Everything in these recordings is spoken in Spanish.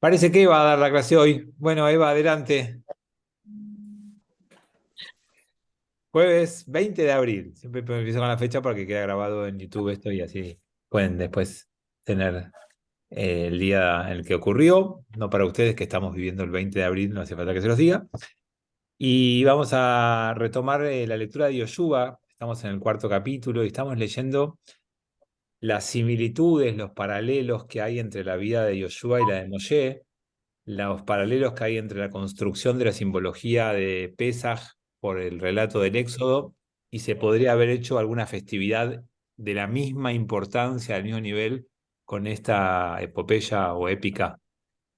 Parece que Eva va a dar la clase hoy. Bueno, Eva, adelante. Jueves 20 de abril. Siempre empiezo con la fecha porque queda grabado en YouTube esto y así pueden después tener el día en el que ocurrió. No para ustedes que estamos viviendo el 20 de abril, no hace falta que se los diga. Y vamos a retomar la lectura de Yoshua. Estamos en el cuarto capítulo y estamos leyendo las similitudes, los paralelos que hay entre la vida de Yoshua y la de Moshe, los paralelos que hay entre la construcción de la simbología de Pesaj por el relato del Éxodo, y se podría haber hecho alguna festividad de la misma importancia, al mismo nivel, con esta epopeya o épica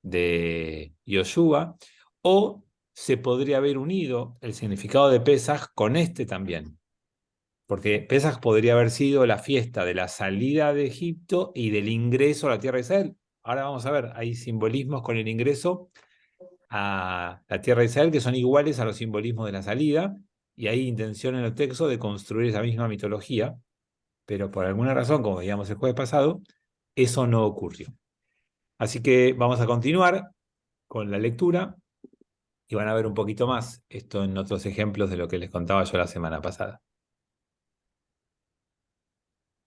de Yoshua, o se podría haber unido el significado de Pesaj con este también. Porque Pesaj podría haber sido la fiesta de la salida de Egipto y del ingreso a la tierra de Israel. Ahora vamos a ver, hay simbolismos con el ingreso a la tierra de Israel que son iguales a los simbolismos de la salida, y hay intención en el texto de construir esa misma mitología, pero por alguna razón, como veíamos el jueves pasado, eso no ocurrió. Así que vamos a continuar con la lectura y van a ver un poquito más esto en otros ejemplos de lo que les contaba yo la semana pasada.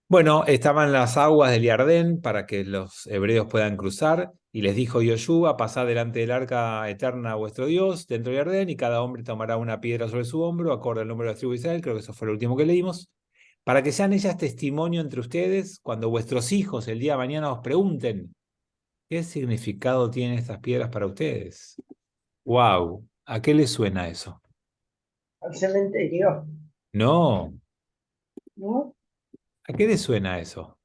Bueno, estaban las aguas del Jardén para que los hebreos puedan cruzar, y les dijo Yoshua: pasad delante del arca eterna a vuestro Dios dentro del Jardén, y cada hombre tomará una piedra sobre su hombro, acorde al número de las tribus de Israel. Creo que eso fue lo último que leímos, para que sean ellas testimonio entre ustedes cuando vuestros hijos el día de mañana os pregunten: ¿qué significado tienen estas piedras para ustedes? ¡Wow! ¿A qué les suena eso? Al cementerio, No, ¿no? ¿a qué les suena eso?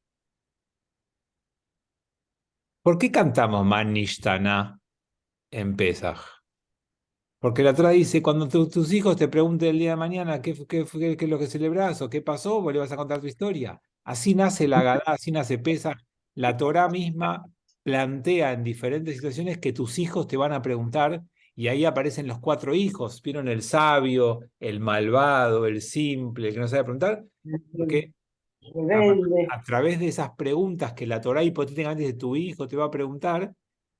¿Por qué cantamos Manishtana en Pesaj? Porque la Torá dice: cuando tus hijos te pregunten el día de mañana qué es lo que celebrás o qué pasó, vos le vas a contar tu historia. Así nace la Agadá, así nace Pesaj. La Torá misma plantea en diferentes situaciones que tus hijos te van a preguntar, y ahí aparecen los cuatro hijos. ¿Vieron el sabio, el malvado, el simple, el que no sabe preguntar? Porque a, Rebelde. a través de esas preguntas que la Torá hipotéticamente de tu hijo te va a preguntar,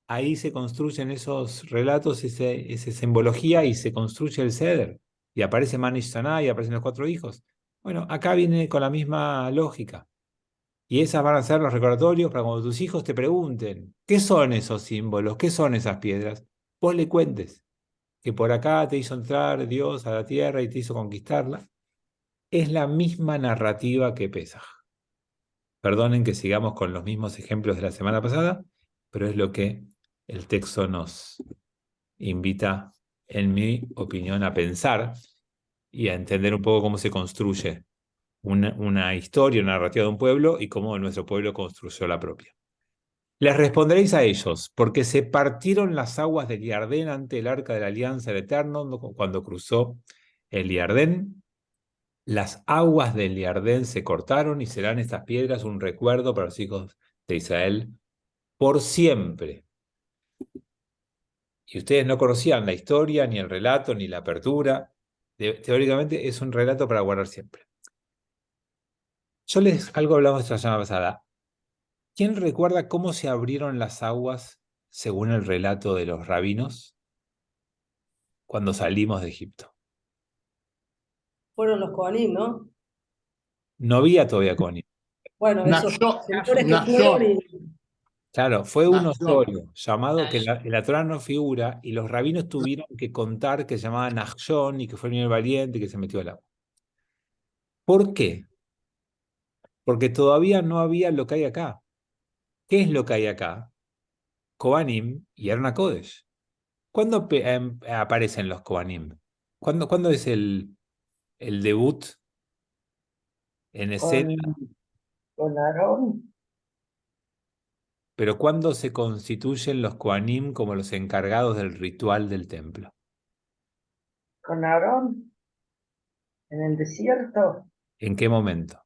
ahí se construyen esos relatos, esa simbología, y se construye el Seder. Y aparece Manish Saná y aparecen los cuatro hijos. Bueno, acá viene con la misma lógica. Y esas van a ser los recordatorios para cuando tus hijos te pregunten: ¿qué son esos símbolos? ¿Qué son esas piedras? Vos le cuentes que por acá te hizo entrar Dios a la tierra y te hizo conquistarla. Es la misma narrativa que Pesaj. Perdonen que sigamos con los mismos ejemplos de la semana pasada, pero es lo que el texto nos invita, en mi opinión, a pensar y a entender un poco cómo se construye una historia, una narrativa de un pueblo, y cómo nuestro pueblo construyó la propia. Les responderéis a ellos: porque se partieron las aguas del Jardén ante el arca de la alianza del Eterno cuando cruzó el Jardén. Las aguas del Jardén se cortaron, y serán estas piedras un recuerdo para los hijos de Israel por siempre. Y ustedes no conocían la historia, ni el relato, ni la apertura. Teóricamente es un relato para guardar siempre. Algo hablamos la semana pasada. ¿Quién recuerda cómo se abrieron las aguas según el relato de los rabinos cuando salimos de Egipto? Fueron los Kohanim, ¿no? No había todavía Connie. Bueno, esos señores que fueron Nació, y Claro, fue uno nació. solo, llamado, que en la Torá no figura, y los rabinos tuvieron que contar que se llamaba Nachshon y que fue el niño valiente y que se metió al agua. ¿Por qué? Porque todavía no había lo que hay acá. ¿Qué es lo que hay acá? Kohanim y Arna Kodesh. ¿Cuándo aparecen los Kohanim? ¿Cuándo es el debut en escena? con, con Aarón, Pero ¿cuándo se constituyen los Kohanim como los encargados del ritual del templo? con Aarón en el desierto, ¿En qué momento?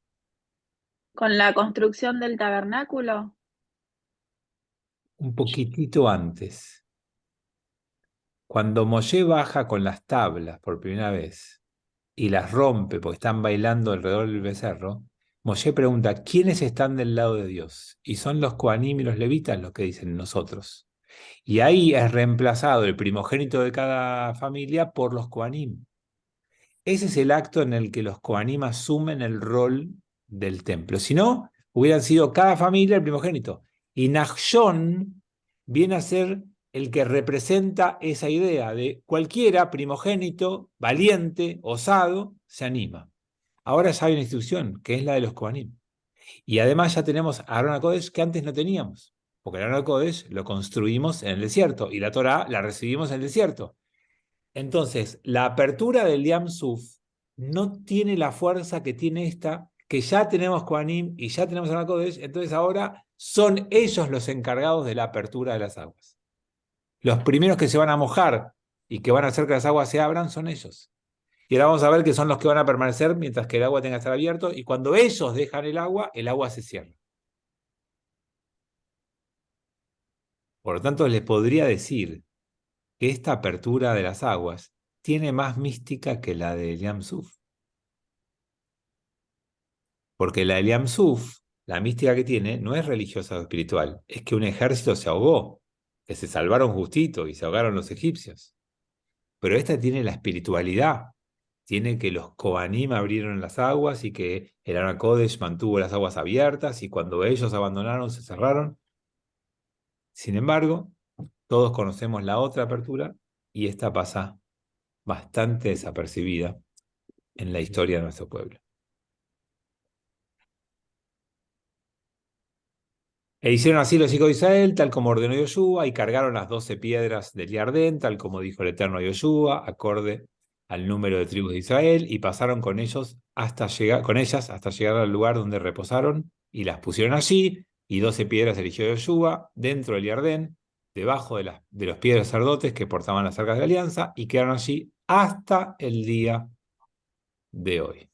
Con la construcción del tabernáculo. Un poquitito antes. Cuando Moshe baja con las tablas por primera vez y las rompe porque están bailando alrededor del becerro, Moshe pregunta: ¿quiénes están del lado de Dios? Y son los Kohanim y los levitas los que dicen: nosotros. Y ahí es reemplazado el primogénito de cada familia por los Kohanim. Ese es el acto en el que los Kohanim asumen el rol del templo. Si no, hubieran sido cada familia el primogénito. Y Nachshon viene a ser el que representa esa idea de cualquiera primogénito, valiente, osado, se anima. Ahora ya hay una institución, que es la de los Kohanim. Y además ya tenemos a Aarón HaKodesh que antes no teníamos, porque el Aarón HaKodesh lo construimos en el desierto y la Torá la recibimos en el desierto. Entonces, la apertura del Yam Suf no tiene la fuerza que tiene esta, que ya tenemos Kohanim y ya tenemos Aarón HaKodesh, entonces ahora son ellos los encargados de la apertura de las aguas. Los primeros que se van a mojar y que van a hacer que las aguas se abran son ellos. Y ahora vamos a ver que son los que van a permanecer mientras que el agua tenga que estar abierto, y cuando ellos dejan el agua se cierra. Por lo tanto, les podría decir que esta apertura de las aguas tiene más mística que la de Yam Suf. Porque la de Yam Suf, la mística que tiene, no es religiosa o espiritual, es que un ejército se ahogó, que se salvaron justito y se ahogaron los egipcios. Pero esta tiene la espiritualidad, tiene que los Kohanim abrieron las aguas y que el Aarón HaKodesh mantuvo las aguas abiertas y cuando ellos abandonaron se cerraron. Sin embargo, todos conocemos la otra apertura y esta pasa bastante desapercibida en la historia de nuestro pueblo. E hicieron así los hijos de Israel, tal como ordenó Yoshua, y cargaron las 12 piedras del Jardén, tal como dijo el eterno Yoshua, acorde al número de tribus de Israel, y pasaron con ellas hasta llegar al lugar donde reposaron, y las pusieron allí, y 12 piedras eligió Yoshua dentro del Jardén, debajo de los pies de los sacerdotes que portaban las arcas de alianza, y quedaron allí hasta el día de hoy.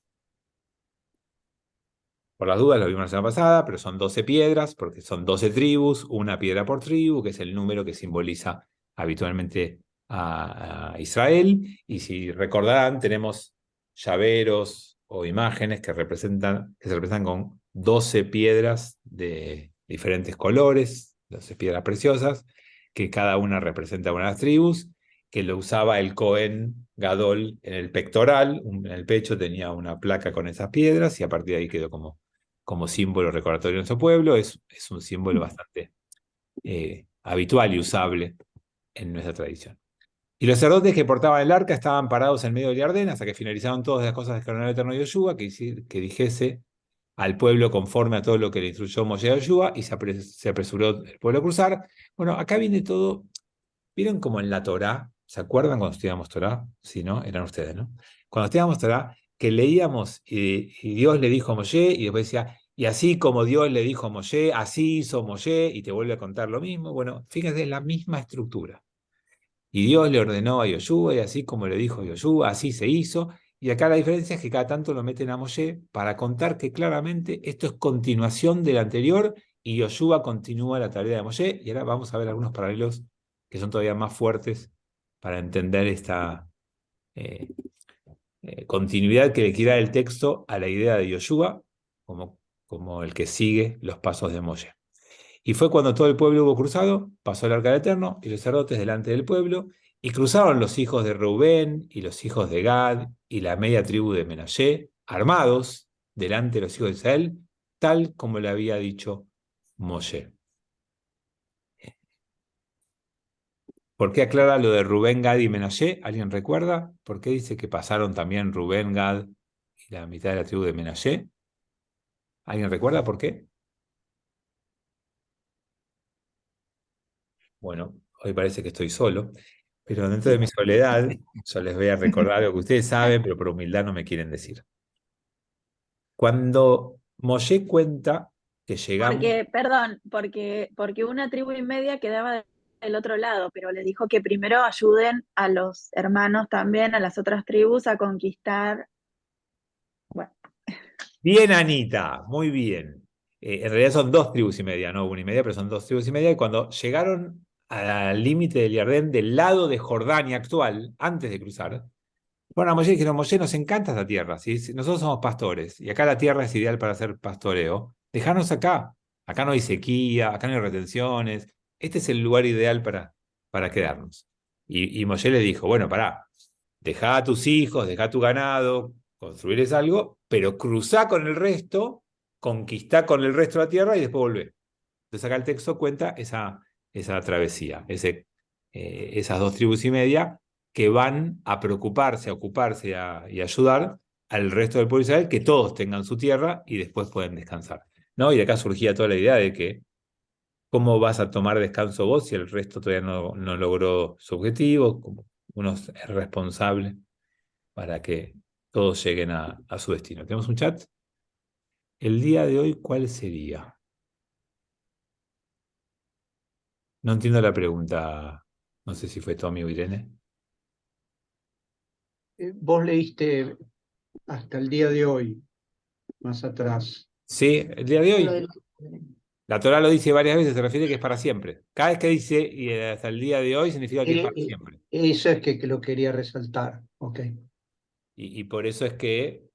Por las dudas lo vimos la semana pasada, pero son 12 piedras, porque son 12 tribus, una piedra por tribu, que es el número que simboliza habitualmente a Israel. Y si recordarán, tenemos llaveros o imágenes que se representan con 12 piedras de diferentes colores, 12 piedras preciosas, que cada una representa una de las tribus, que lo usaba el Cohen Gadol en el pectoral, en el pecho tenía una placa con esas piedras, y a partir de ahí quedó como símbolo recordatorio de nuestro pueblo. Es un símbolo bastante habitual y usable en nuestra tradición. Y los sacerdotes que portaban el arca estaban parados en medio del Jardín hasta que finalizaron todas las cosas que ordenó el eterno Yoshua, que dijese al pueblo conforme a todo lo que le instruyó Moshe a Yoshua, y se apresuró el pueblo a cruzar. Bueno, acá viene todo. ¿Vieron como en la Torá? ¿Se acuerdan cuando estudiamos Torá? Sí, ¿no? Eran ustedes, ¿no? Cuando estudiamos Torá, que leíamos y Dios le dijo a Moshe, y después decía, y así como Dios le dijo a Moshe, así hizo Moshe, y te vuelve a contar lo mismo. Bueno, fíjense, es la misma estructura. Y Dios le ordenó a Yoshua, y así como le dijo Yoshua, así se hizo. Y acá la diferencia es que cada tanto lo meten a Moshe para contar que claramente esto es continuación del anterior, y Yoshua continúa la tarea de Moshe. Y ahora vamos a ver algunos paralelos que son todavía más fuertes para entender esta continuidad que le quiere dar el texto a la idea de Yoshua como el que sigue los pasos de Moshe. Y fue cuando todo el pueblo hubo cruzado, pasó el arca del Eterno y los sacerdotes delante del pueblo, y cruzaron los hijos de Reubén y los hijos de Gad y la media tribu de Menashe, armados delante de los hijos de Israel, tal como le había dicho Moshe. ¿Por qué aclara lo de Rubén, Gad y Menashe? ¿Alguien recuerda? ¿Por qué dice que pasaron también Rubén, Gad y la mitad de la tribu de Menashe? ¿Alguien recuerda por qué? Bueno, hoy parece que estoy solo, pero dentro de mi soledad yo les voy a recordar algo que ustedes saben, pero por humildad no me quieren decir. Cuando Moshe cuenta que llegamos... Porque una tribu y media quedaba del otro lado, pero le dijo que primero ayuden a los hermanos también, a las otras tribus, a conquistar. Bueno. Bien, Anita, muy bien. En realidad son 2 tribus y media, no 1 y media, pero son 2 tribus y media. Y cuando llegaron al límite del Jardín, del lado de Jordania actual, antes de cruzar, bueno, a Moshe dijeron: Moshe, nos encanta esta tierra, ¿sí? Nosotros somos pastores, y acá la tierra es ideal para hacer pastoreo. Dejanos acá. Acá no hay sequía, acá no hay retenciones, este es el lugar ideal para quedarnos. Y Moshe les dijo, bueno, pará, dejá a tus hijos, dejá a tu ganado, construirles algo, pero cruzá con el resto, conquistá con el resto de la tierra y después volvé. Entonces acá el texto cuenta esa travesía, esas 2,5 tribus que van a preocuparse, a ocuparse y ayudar al resto del pueblo de Israel, que todos tengan su tierra y después pueden descansar, ¿no? Y de acá surgía toda la idea de que ¿cómo vas a tomar descanso vos si el resto todavía no logró su objetivo? Como uno es responsable para que todos lleguen a su destino. ¿Tenemos un chat? El día de hoy, ¿cuál sería? No entiendo la pregunta. No sé si fue Tommy o Irene. Vos leíste hasta el día de hoy, más atrás. Sí, el día de hoy. La Torá lo dice varias veces, se refiere que es para siempre. Cada vez que dice y hasta el día de hoy significa que es para siempre. Eso es que lo quería resaltar. Ok. Y por eso es que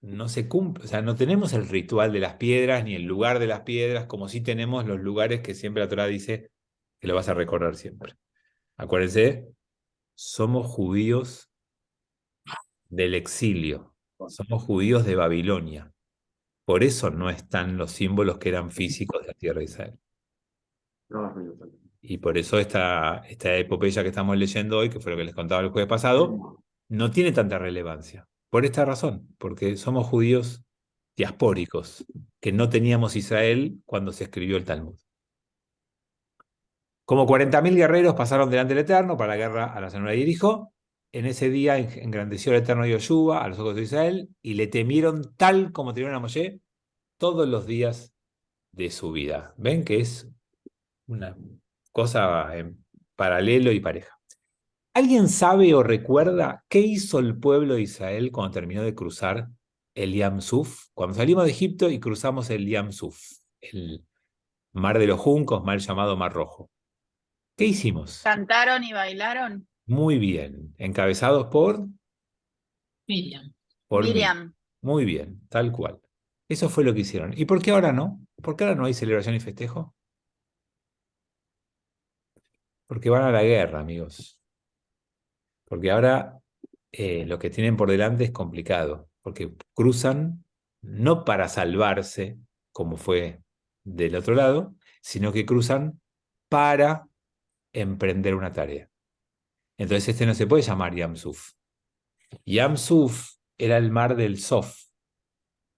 no se cumple, o sea, no tenemos el ritual de las piedras ni el lugar de las piedras, como sí tenemos los lugares que siempre la Torá dice que lo vas a recorrer siempre. Acuérdense, somos judíos del exilio, somos judíos de Babilonia. Por eso no están los símbolos que eran físicos de la tierra de Israel. Y por eso esta epopeya que estamos leyendo hoy, que fue lo que les contaba el jueves pasado, no tiene tanta relevancia. Por esta razón, porque somos judíos diaspóricos, que no teníamos Israel cuando se escribió el Talmud. Como 40.000 guerreros pasaron delante del Eterno para la guerra a la llanura de Jericó, en ese día engrandeció el Eterno Yoshua a los ojos de Israel y le temieron tal como temieron a Moshe todos los días de su vida. ¿Ven que es una cosa en paralelo y pareja? ¿Alguien sabe o recuerda qué hizo el pueblo de Israel cuando terminó de cruzar el Yam Suf? Cuando salimos de Egipto y cruzamos el Yam Suf, el mar de los juncos, mal llamado Mar Rojo. ¿Qué hicimos? ¿Cantaron y bailaron? Muy bien. Encabezados por Miriam. Miriam. Muy bien, tal cual. Eso fue lo que hicieron. ¿Y por qué ahora no? ¿Por qué ahora no hay celebración y festejo? Porque van a la guerra, amigos. Porque ahora lo que tienen por delante es complicado. Porque cruzan no para salvarse, como fue del otro lado, sino que cruzan para emprender una tarea. Entonces este no se puede llamar Yam Suf. Yam Suf era el mar del Sof.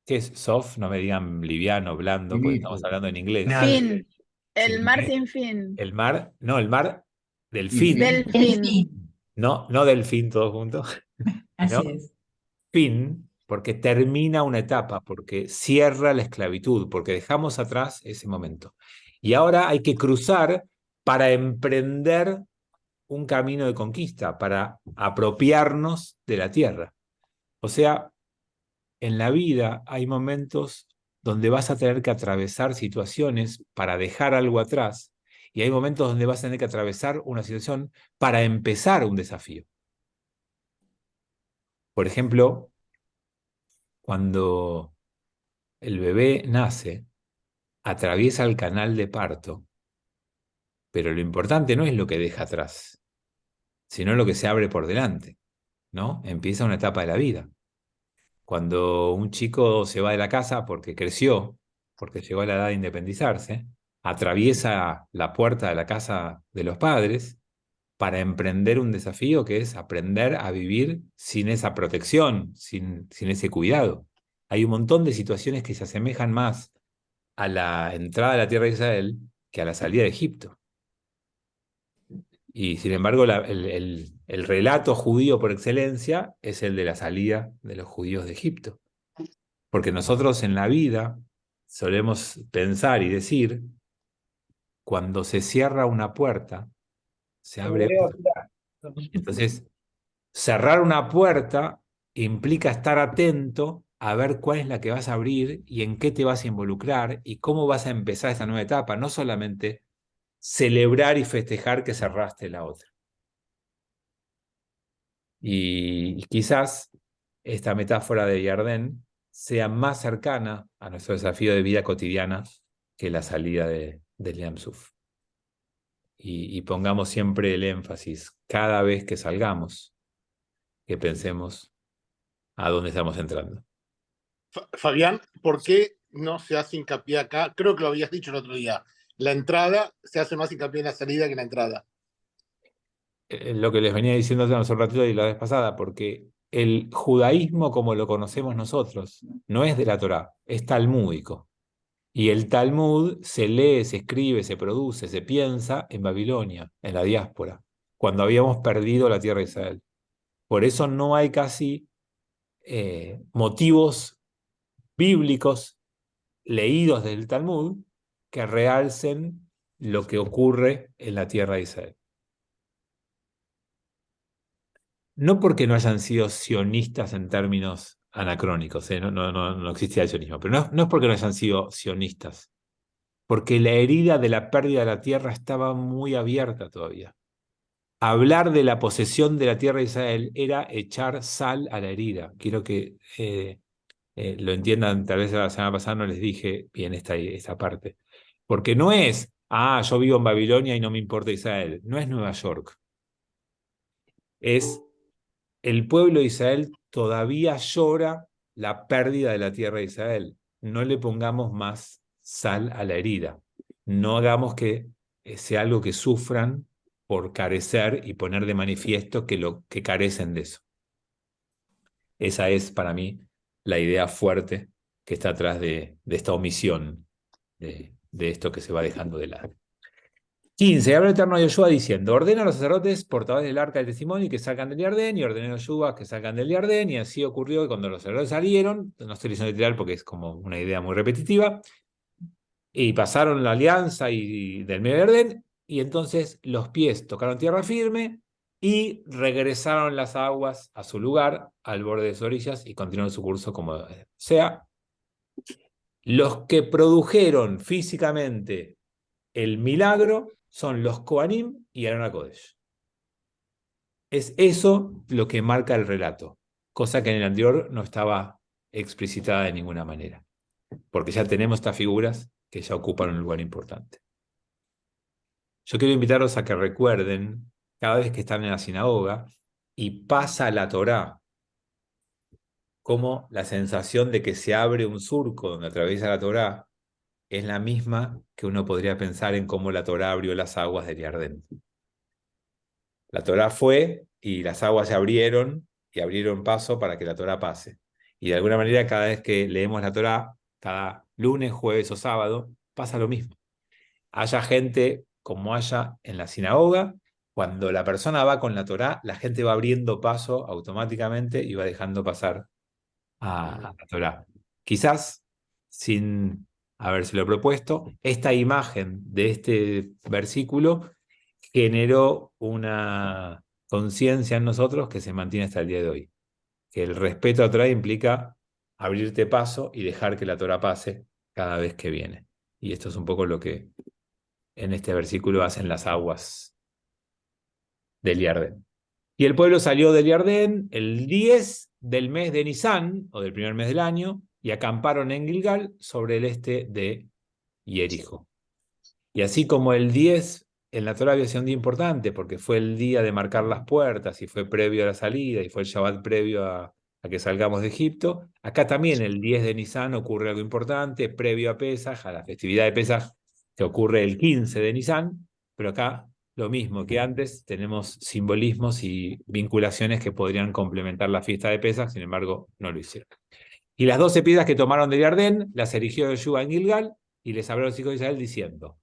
¿Qué es Sof? No me digan liviano, blando, porque estamos hablando en inglés. Fin. El Sí, mar sin fin. El mar, no, el mar del fin. Del fin. No, no del fin todos juntos. Así ¿No? es. Fin, porque termina una etapa, porque cierra la esclavitud, porque dejamos atrás ese momento. Y ahora hay que cruzar para emprender un camino de conquista, para apropiarnos de la tierra. O sea, en la vida hay momentos donde vas a tener que atravesar situaciones para dejar algo atrás, y hay momentos donde vas a tener que atravesar una situación para empezar un desafío. Por ejemplo, cuando el bebé nace, atraviesa el canal de parto, pero lo importante no es lo que deja atrás, sino lo que se abre por delante, ¿no? Empieza una etapa de la vida. Cuando un chico se va de la casa porque creció, porque llegó a la edad de independizarse, atraviesa la puerta de la casa de los padres para emprender un desafío que es aprender a vivir sin esa protección, sin ese cuidado. Hay un montón de situaciones que se asemejan más a la entrada a la tierra de Israel que a la salida de Egipto. Y sin embargo, el relato judío por excelencia es el de la salida de los judíos de Egipto. Porque nosotros en la vida solemos pensar y decir, cuando se cierra una puerta, se abre otra. Entonces, cerrar una puerta implica estar atento a ver cuál es la que vas a abrir y en qué te vas a involucrar y cómo vas a empezar esta nueva etapa, no solamente celebrar y festejar que cerraste la otra. Y quizás esta metáfora de Yardén sea más cercana a nuestro desafío de vida cotidiana que la salida del Yam Suf. y pongamos siempre el énfasis cada vez que salgamos, que pensemos a dónde estamos entrando. Fabián, ¿por qué no se hace hincapié acá? Creo que lo habías dicho el otro día. La entrada, se hace más hincapié en la salida que en la entrada. Lo que les venía diciendo hace un ratito y la vez pasada, porque el judaísmo como lo conocemos nosotros no es de la Torá, es talmúdico. Y el Talmud se lee, se escribe, se produce, se piensa en Babilonia, en la diáspora, cuando habíamos perdido la tierra de Israel. Por eso no hay casi motivos bíblicos leídos del Talmud que realcen lo que ocurre en la tierra de Israel. No porque no hayan sido sionistas en términos anacrónicos, no existía el sionismo, pero no es porque no hayan sido sionistas, porque la herida de la pérdida de la tierra estaba muy abierta todavía. Hablar de la posesión de la tierra de Israel era echar sal a la herida. Quiero que lo entiendan, tal vez la semana pasada no les dije bien esta parte. Porque no es, yo vivo en Babilonia y no me importa Israel. No es Nueva York. Es el pueblo de Israel todavía llora la pérdida de la tierra de Israel. No le pongamos más sal a la herida. No hagamos que sea algo que sufran por carecer y poner de manifiesto que carecen de eso. Esa es para mí la idea fuerte que está atrás de esta omisión, de esto que se va dejando de lado. 15. Habla el Eterno a Yoshua diciendo: ordena a los sacerdotes portadores del arca del testimonio que salgan del Jardén, y ordené a Yoshua que salgan del Jardén, y así ocurrió que cuando los sacerdotes salieron, no estoy diciendo literal porque es como una idea muy repetitiva, y pasaron la alianza y del medio del Jardén, y entonces los pies tocaron tierra firme y regresaron las aguas a su lugar, al borde de sus orillas, y continuaron su curso como sea. Los que produjeron físicamente el milagro son los Kohanim y Aarón HaKodesh. Es eso lo que marca el relato, cosa que en el anterior no estaba explicitada de ninguna manera, porque ya tenemos estas figuras que ya ocupan un lugar importante. Yo quiero invitarlos a que recuerden, cada vez que están en la sinagoga y pasa la Torá, como la sensación de que se abre un surco donde atraviesa la Torá es la misma que uno podría pensar en cómo la Torá abrió las aguas del Jardín. La Torá fue y las aguas se abrieron y abrieron paso para que la Torá pase. Y de alguna manera cada vez que leemos la Torá, cada lunes, jueves o sábado, pasa lo mismo. Haya gente como haya en la sinagoga, cuando la persona va con la Torá, la gente va abriendo paso automáticamente y va dejando pasar a la Torá. Quizás, sin habérselo propuesto, esta imagen de este versículo generó una conciencia en nosotros que se mantiene hasta el día de hoy. Que el respeto a la Torá implica abrirte paso y dejar que la Torá pase cada vez que viene. Y esto es un poco lo que en este versículo hacen las aguas del Jardín. Y el pueblo salió del Jardín el 10 del mes de Nisán, o del primer mes del año, y acamparon en Gilgal sobre el este de Jerico. Y así como el 10 en la Torá había sido un día importante, porque fue el día de marcar las puertas, y fue previo a la salida, y fue el Shabbat previo a que salgamos de Egipto, acá también el 10 de Nisán ocurre algo importante, previo a Pesaj, a la festividad de Pesaj, que ocurre el 15 de Nisán, pero acá lo mismo que antes, tenemos simbolismos y vinculaciones que podrían complementar la fiesta de Pesaj, sin embargo, no lo hicieron. Y las 12 piedras que tomaron del Jardín las erigió Yoshua en Gilgal, y les habló a los hijos de Israel diciendo: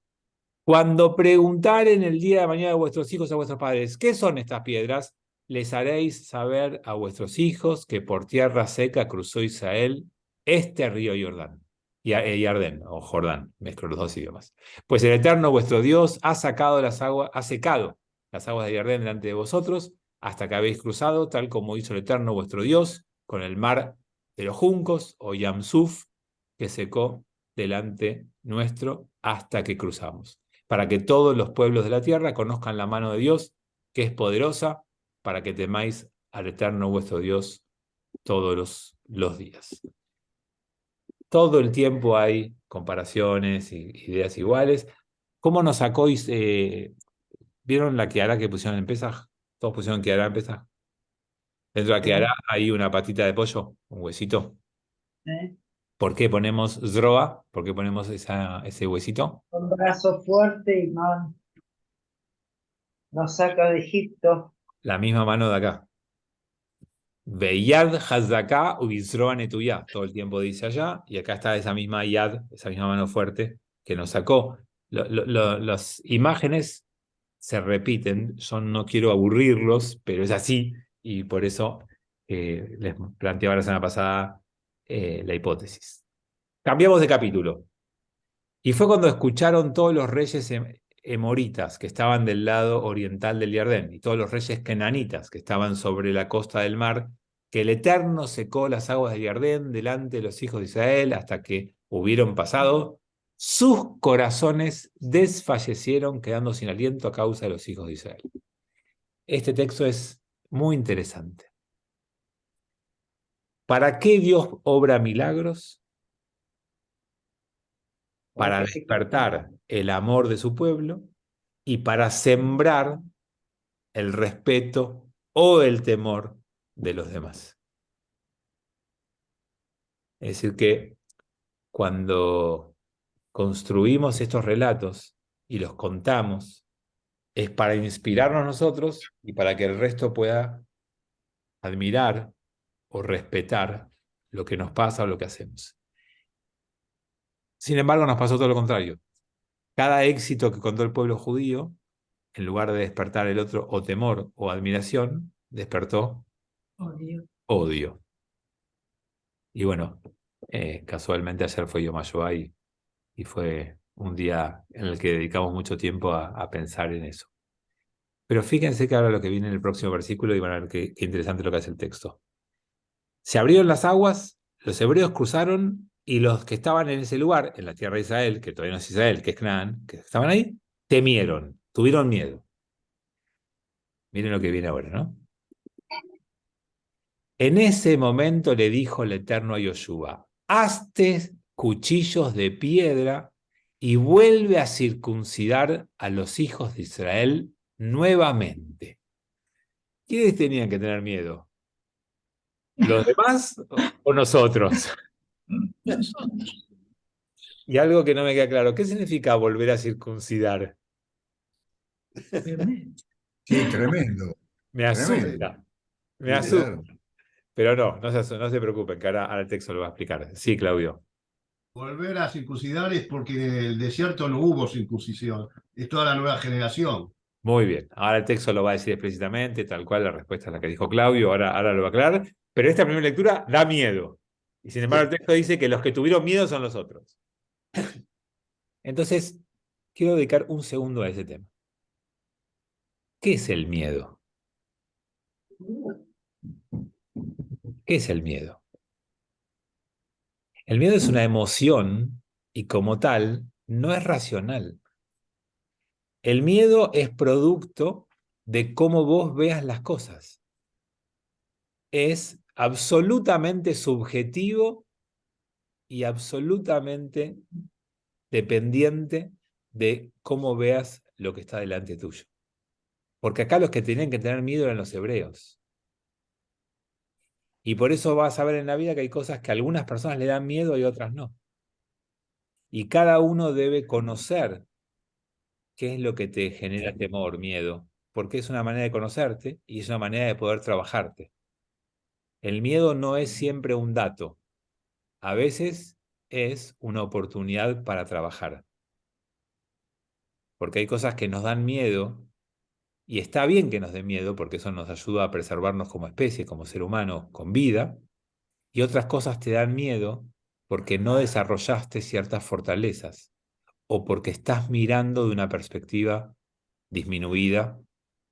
cuando preguntaren el día de mañana a vuestros hijos, a vuestros padres, ¿qué son estas piedras? Les haréis saber a vuestros hijos que por tierra seca cruzó Israel este río Jordán. Jardín, o Jordán, mezclo los dos idiomas. Pues el Eterno vuestro Dios ha secado las aguas de Jordán delante de vosotros, hasta que habéis cruzado, tal como hizo el Eterno vuestro Dios, con el mar de los juncos, o Yamsuf, que secó delante nuestro hasta que cruzamos, para que todos los pueblos de la tierra conozcan la mano de Dios, que es poderosa, para que temáis al Eterno vuestro Dios todos los días. Todo el tiempo hay comparaciones y ideas iguales. ¿Cómo nos sacó ¿Vieron la Kiara que pusieron en Pesaj? Todos pusieron Kiara en Pesaj. Dentro de la Kiara hay una patita de pollo, un huesito. ¿Por qué ponemos Zroa? ¿Por qué ponemos ese huesito? Con brazo fuerte y nos saca de Egipto. La misma mano de acá. Veyad Hazaká ubizroa netuyá. Todo el tiempo dice allá. Y acá está esa misma yad, esa misma mano fuerte que nos sacó. Las imágenes se repiten. Yo no quiero aburrirlos, pero es así. Y por eso les planteaba la semana pasada la hipótesis. Cambiamos de capítulo. Y fue cuando escucharon todos los reyes emoritas que estaban del lado oriental del Jordán y todos los reyes kenanitas que estaban sobre la costa del mar, que el Eterno secó las aguas del Jordán delante de los hijos de Israel hasta que hubieron pasado, sus corazones desfallecieron quedando sin aliento a causa de los hijos de Israel. Este texto es muy interesante. ¿Para qué Dios obra milagros? Para despertar el amor de su pueblo y para sembrar el respeto o el temor de los demás. Es decir, que cuando construimos estos relatos y los contamos, es para inspirarnos nosotros y para que el resto pueda admirar o respetar lo que nos pasa o lo que hacemos. Sin embargo, nos pasó todo lo contrario. Cada éxito que contó el pueblo judío, en lugar de despertar el otro o temor o admiración, despertó odio. Y bueno, casualmente ayer fue Yom HaShoah y fue un día en el que dedicamos mucho tiempo a pensar en eso. Pero fíjense que ahora lo que viene en el próximo versículo y van a ver qué interesante lo que hace el texto. Se abrieron las aguas, los hebreos cruzaron y los que estaban en ese lugar, en la tierra de Israel, que todavía no es Israel, que es Canaán, que estaban ahí, temieron, tuvieron miedo. Miren lo que viene ahora, ¿no? En ese momento le dijo el Eterno a Yoshua, hazte cuchillos de piedra y vuelve a circuncidar a los hijos de Israel nuevamente. ¿Quiénes tenían que tener miedo? ¿Los demás o nosotros? Y algo que no me queda claro, ¿qué significa volver a circuncidar? Sí, tremendo. Me asusta, Tremendo. me Sí, asusta. claro. Pero no se preocupen, que ahora el texto lo va a explicar. Sí, Claudio. Volver a circuncidar es porque en el desierto no hubo circuncisión, es toda la nueva generación. Muy bien, ahora el texto lo va a decir explícitamente, tal cual la respuesta es la que dijo Claudio, ahora lo va a aclarar, pero esta primera lectura da miedo. Y sin embargo el texto dice que los que tuvieron miedo son los otros. Entonces, quiero dedicar un segundo a ese tema. ¿Qué es el miedo? ¿Qué es el miedo? El miedo es una emoción y como tal no es racional. El miedo es producto de cómo vos veas las cosas. Es absolutamente subjetivo y absolutamente dependiente de cómo veas lo que está delante tuyo. Porque acá los que tenían que tener miedo eran los hebreos. Y por eso vas a ver en la vida que hay cosas que a algunas personas le dan miedo y otras no. Y cada uno debe conocer qué es lo que te genera temor, miedo, porque es una manera de conocerte y es una manera de poder trabajarte. El miedo no es siempre un dato. A veces es una oportunidad para trabajar. Porque hay cosas que nos dan miedo, y está bien que nos dé miedo, porque eso nos ayuda a preservarnos como especie, como ser humano, con vida, y otras cosas te dan miedo porque no desarrollaste ciertas fortalezas, o porque estás mirando de una perspectiva disminuida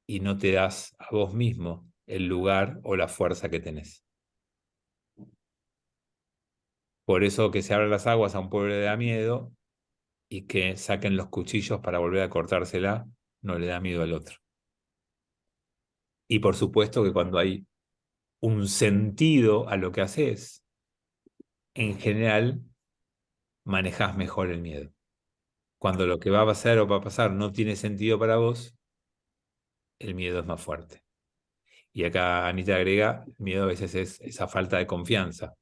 y no te das a vos mismo el lugar o la fuerza que tenés. Por eso que se abran las aguas a un pueblo le da miedo y que saquen los cuchillos para volver a cortársela no le da miedo al otro. Y por supuesto que cuando hay un sentido a lo que haces, en general manejás mejor el miedo. Cuando lo que va a pasar o va a pasar no tiene sentido para vos, el miedo es más fuerte. Y acá Anita agrega, el miedo a veces es esa falta de confianza,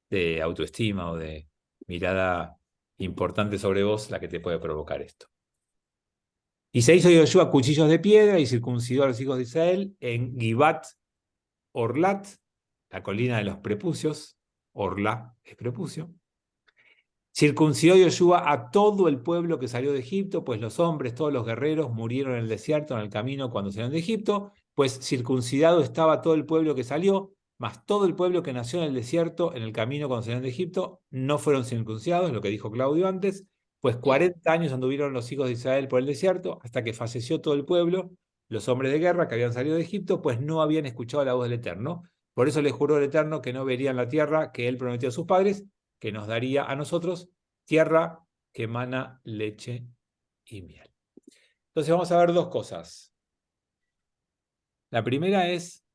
de autoestima o de mirada importante sobre vos la que te puede provocar esto. Y se hizo Yoshua cuchillos de piedra y circuncidó a los hijos de Israel en Givat Orlat, la colina de los prepucios. Orla es prepucio. Circuncidó Yoshua a todo el pueblo que salió de Egipto, pues los hombres, todos los guerreros, murieron en el desierto, en el camino cuando salieron de Egipto, pues circuncidado estaba todo el pueblo que salió, mas todo el pueblo que nació en el desierto, en el camino cuando salieron de Egipto, no fueron circuncidados, lo que dijo Claudio antes, pues 40 años anduvieron los hijos de Israel por el desierto, hasta que falleció todo el pueblo, los hombres de guerra que habían salido de Egipto, pues no habían escuchado la voz del Eterno. Por eso les juró el Eterno que no verían la tierra que él prometió a sus padres, que nos daría a nosotros tierra que emana leche y miel. Entonces vamos a ver dos cosas. La primera es,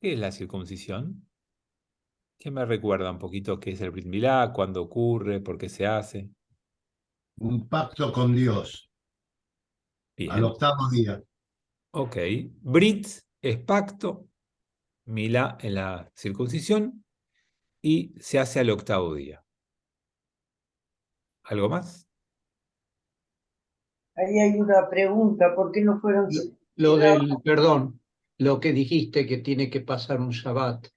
¿qué es la circuncisión? ¿Qué me recuerda un poquito qué es el Brit Milá, cuándo ocurre, por qué se hace? Un pacto con Dios al Bien, 8º día. ok. Brit es pacto, Milá es la circuncisión y se hace al 8º día. ¿Algo más? Ahí hay una pregunta, ¿por qué no fueron Lo circuncidados? del, perdón, lo que dijiste que tiene que pasar un Shabbat.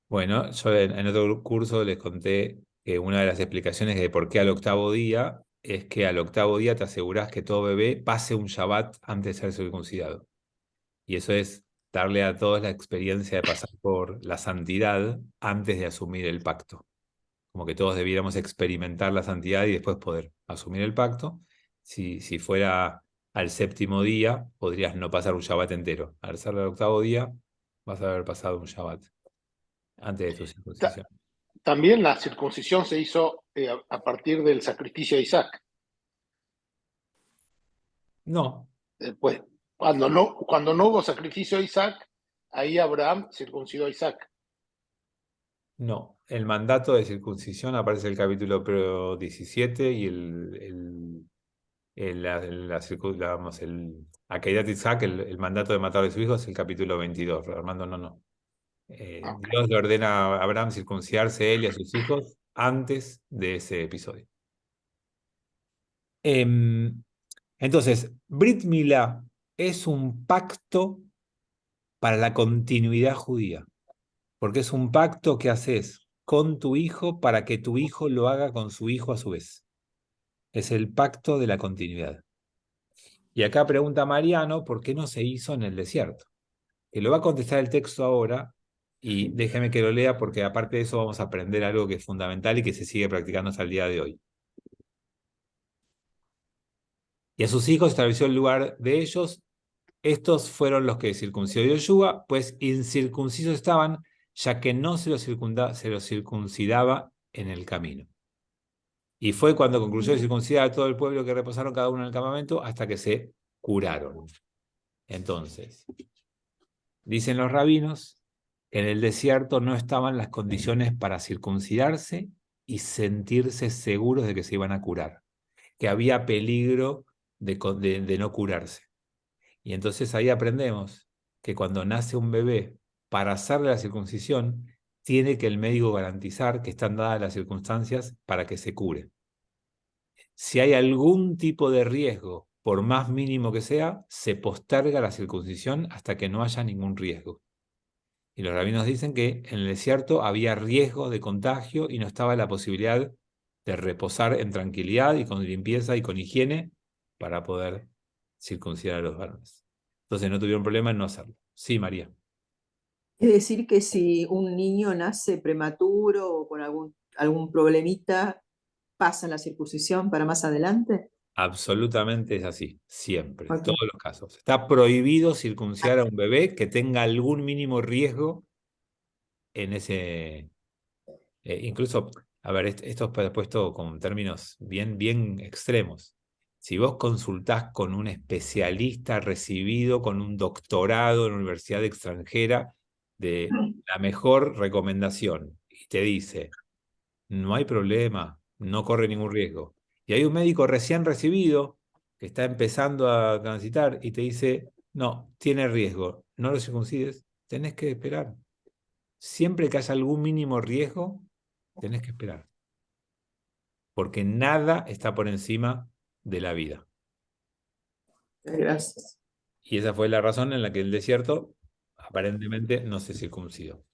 Bueno, yo en otro curso les conté que una de las explicaciones de por qué al 8º día es que al 8º día te asegurás que todo bebé pase un Shabbat antes de ser circuncidado. Y eso es darle a todos la experiencia de pasar por la santidad antes de asumir el pacto. Como que todos debiéramos experimentar la santidad y después poder asumir el pacto. Si fuera al 7º día, podrías no pasar un Shabbat entero. Al ser el 8º día, vas a haber pasado un Shabbat antes de tu circuncisión. También la circuncisión se hizo a partir del sacrificio de Isaac. No, Pues, cuando no hubo sacrificio de Isaac, ahí Abraham circuncidó a Isaac. no. El mandato de circuncisión aparece en el capítulo 17 y Akedat Isaac, el mandato de matar a sus hijos, es el capítulo 22. Armando, no. Ok. Dios le ordena a Abraham circuncidarse él y a sus hijos antes de ese episodio. Entonces, Brit Milá es un pacto para la continuidad judía, porque es un pacto que haces con tu hijo para que tu hijo lo haga con su hijo a su vez. Es el pacto de la continuidad. Y acá pregunta Mariano, ¿por qué no se hizo en el desierto? Que lo va a contestar el texto ahora, y déjeme que lo lea porque aparte de eso vamos a aprender algo que es fundamental y que se sigue practicando hasta el día de hoy. Y a sus hijos estableció el lugar de ellos. Estos fueron los que circuncidó Yoshua, pues incircuncisos estaban, ya que no se los circuncidaba en el camino. Y fue cuando concluyó de circuncidar a todo el pueblo que reposaron cada uno en el campamento hasta que se curaron. Entonces, dicen los rabinos que en el desierto no estaban las condiciones para circuncidarse y sentirse seguros de que se iban a curar, que había peligro de no curarse. Y entonces ahí aprendemos que cuando nace un bebé, para hacerle la circuncisión, tiene que el médico garantizar que están dadas las circunstancias para que se cure. Si hay algún tipo de riesgo, por más mínimo que sea, se posterga la circuncisión hasta que no haya ningún riesgo. Y los rabinos dicen que en el desierto había riesgo de contagio y no estaba la posibilidad de reposar en tranquilidad y con limpieza y con higiene para poder circuncidar a los varones. Entonces no tuvieron problema en no hacerlo. Sí, María. Es decir, que si un niño nace prematuro o con algún problemita, ¿pasan la circuncisión para más adelante? Absolutamente es así, siempre, Ok. todos los casos. Está prohibido circuncidar a un bebé que tenga algún mínimo riesgo en ese... incluso, a ver, esto es puesto con términos bien extremos. Si vos consultás con un especialista recibido con un doctorado en una universidad extranjera de la mejor recomendación y te dice, no hay problema, no corre ningún riesgo. Y hay un médico recién recibido que está empezando a transitar y te dice, no, tiene riesgo, no lo circuncides, tenés que esperar. Siempre que haya algún mínimo riesgo, tenés que esperar. Porque nada está por encima de la vida. Gracias. Y esa fue la razón en la que el desierto aparentemente no se circuncidó.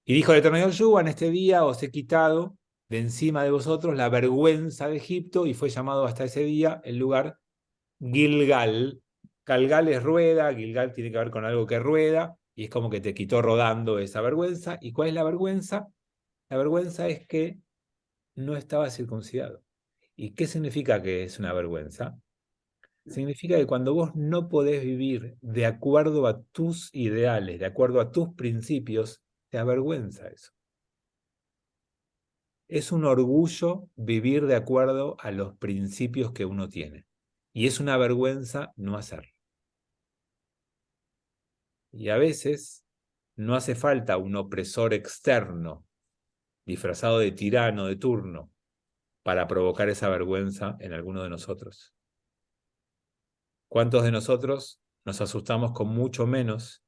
Y dijo el Eterno Yoshua, en este día os he quitado de encima de vosotros la vergüenza de Egipto, y fue llamado hasta ese día el lugar Gilgal. Galgal es rueda, Gilgal tiene que ver con algo que rueda, y es como que te quitó rodando esa vergüenza. ¿Y cuál es la vergüenza? La vergüenza es que no estaba circuncidado. ¿Y qué significa que es una vergüenza? Significa que cuando vos no podés vivir de acuerdo a tus ideales, de acuerdo a tus principios, te avergüenza eso. Es un orgullo vivir de acuerdo a los principios que uno tiene. Y es una vergüenza no hacerlo. Y a veces no hace falta un opresor externo, disfrazado de tirano de turno, para provocar esa vergüenza en alguno de nosotros. ¿Cuántos de nosotros nos asustamos con mucho menos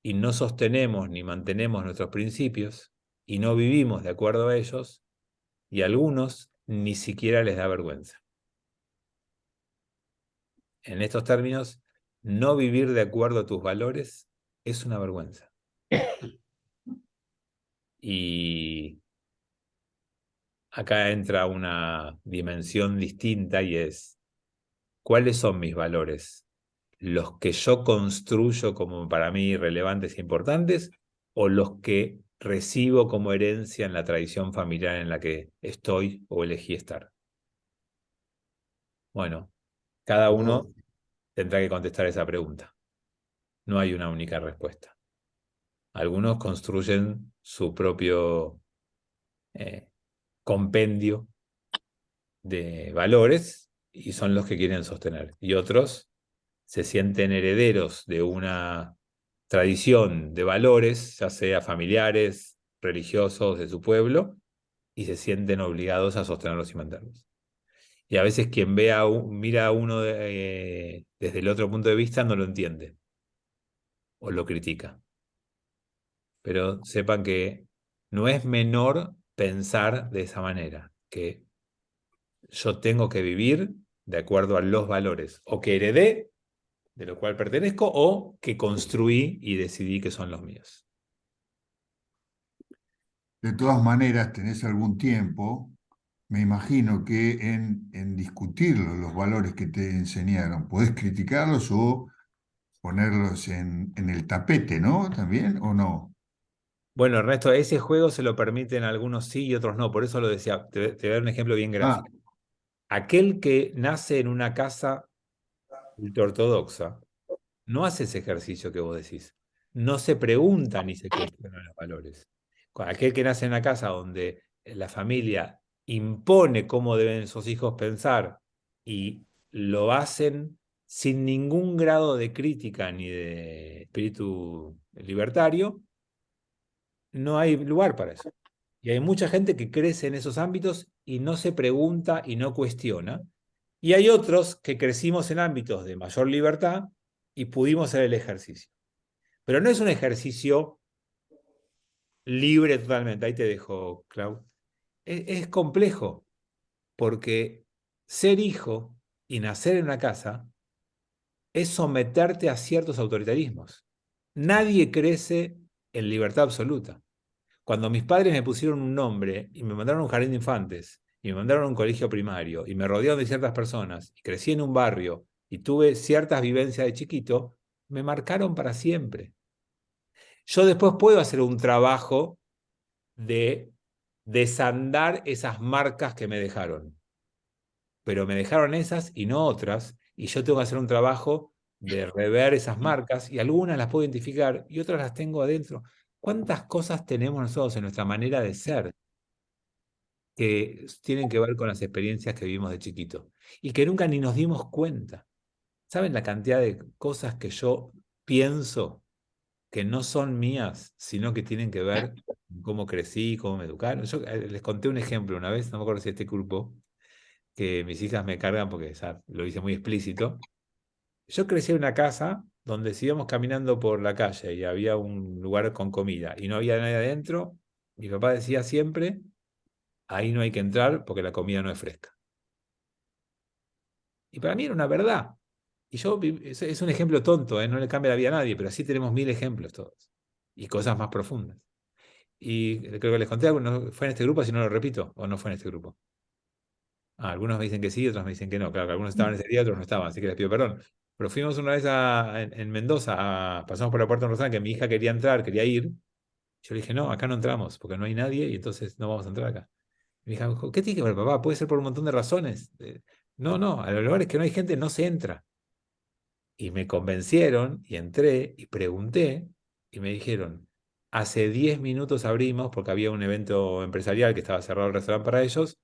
y no sostenemos ni mantenemos nuestros principios y no vivimos de acuerdo a ellos, y a algunos ni siquiera les da vergüenza? En estos términos, no vivir de acuerdo a tus valores es una vergüenza. Y acá entra una dimensión distinta, y es, ¿cuáles son mis valores? ¿Los que yo construyo como para mí relevantes e importantes, o los que recibo como herencia en la tradición familiar en la que estoy o elegí estar? Bueno, cada uno tendrá que contestar esa pregunta. No hay una única respuesta. Algunos construyen su propio compendio de valores y son los que quieren sostener. Y otros se sienten herederos de una tradición de valores, ya sea familiares, religiosos de su pueblo, y se sienten obligados a sostenerlos y mantenerlos. Y a veces quien mira a uno desde el otro punto de vista no lo entiende o lo critica. Pero sepan que no es menor pensar de esa manera, que yo tengo que vivir de acuerdo a los valores, o que heredé, de lo cual pertenezco, o que construí y decidí que son los míos. De todas maneras, tenés algún tiempo, me imagino que en discutirlos, los valores que te enseñaron, podés criticarlos o ponerlos en el tapete, ¿no? ¿También o no? Bueno, Ernesto, ese juego se lo permiten algunos sí y otros no, por eso lo decía. Te voy a dar un ejemplo bien Ah, gráfico. Aquel que nace en una casa ultraortodoxa no hace ese ejercicio que vos decís. No se pregunta ni se cuestiona los valores. Con aquel que nace en una casa donde la familia impone cómo deben sus hijos pensar y lo hacen sin ningún grado de crítica ni de espíritu libertario, no hay lugar para eso. Y hay mucha gente que crece en esos ámbitos y no se pregunta y no cuestiona. Y hay otros que crecimos en ámbitos de mayor libertad y pudimos hacer el ejercicio. Pero no es un ejercicio libre totalmente. Ahí te dejo, Clau. Es complejo, porque ser hijo y nacer en una casa es someterte a ciertos autoritarismos. Nadie crece en libertad absoluta. Cuando mis padres me pusieron un nombre y me mandaron a un jardín de infantes y me mandaron a un colegio primario y me rodearon de ciertas personas y crecí en un barrio y tuve ciertas vivencias de chiquito, me marcaron para siempre. Yo después puedo hacer un trabajo de desandar esas marcas que me dejaron, pero me dejaron esas y no otras, y yo tengo que hacer un trabajo de rever esas marcas, y algunas las puedo identificar y otras las tengo adentro. ¿Cuántas cosas tenemos nosotros en nuestra manera de ser que tienen que ver con las experiencias que vivimos de chiquito y que nunca ni nos dimos cuenta? ¿Saben la cantidad de cosas que yo pienso que no son mías, sino que tienen que ver con cómo crecí, cómo me educaron? Yo les conté un ejemplo una vez, no me acuerdo si este grupo, que mis hijas me cargan porque ya lo hice muy explícito. Yo crecí en una casa donde si íbamos caminando por la calle y había un lugar con comida y no había nadie adentro, mi papá decía siempre, ahí no hay que entrar porque la comida no es fresca. Y para mí era una verdad. Y es un ejemplo tonto, ¿eh? No le cambia la vida a nadie, pero así tenemos 1000 ejemplos todos. Y cosas más profundas. Y creo que les conté, ¿fue en este grupo? Si no lo repito, o no fue en este grupo. Algunos me dicen que sí, otros me dicen que no. Claro, que algunos estaban ese día, otros no estaban, así que les pido perdón. Pero fuimos una vez en Mendoza, pasamos por la puerta de un restaurante que mi hija quería entrar, quería ir. Yo le dije, no, acá no entramos, porque no hay nadie y entonces no vamos a entrar acá. Mi hija me dijo, ¿qué tiene que ver, papá? Puede ser por un montón de razones. No, a los lugares que no hay gente no se entra. Y me convencieron y entré y pregunté y me dijeron, hace 10 minutos abrimos porque había un evento empresarial que estaba cerrado el restaurante para ellos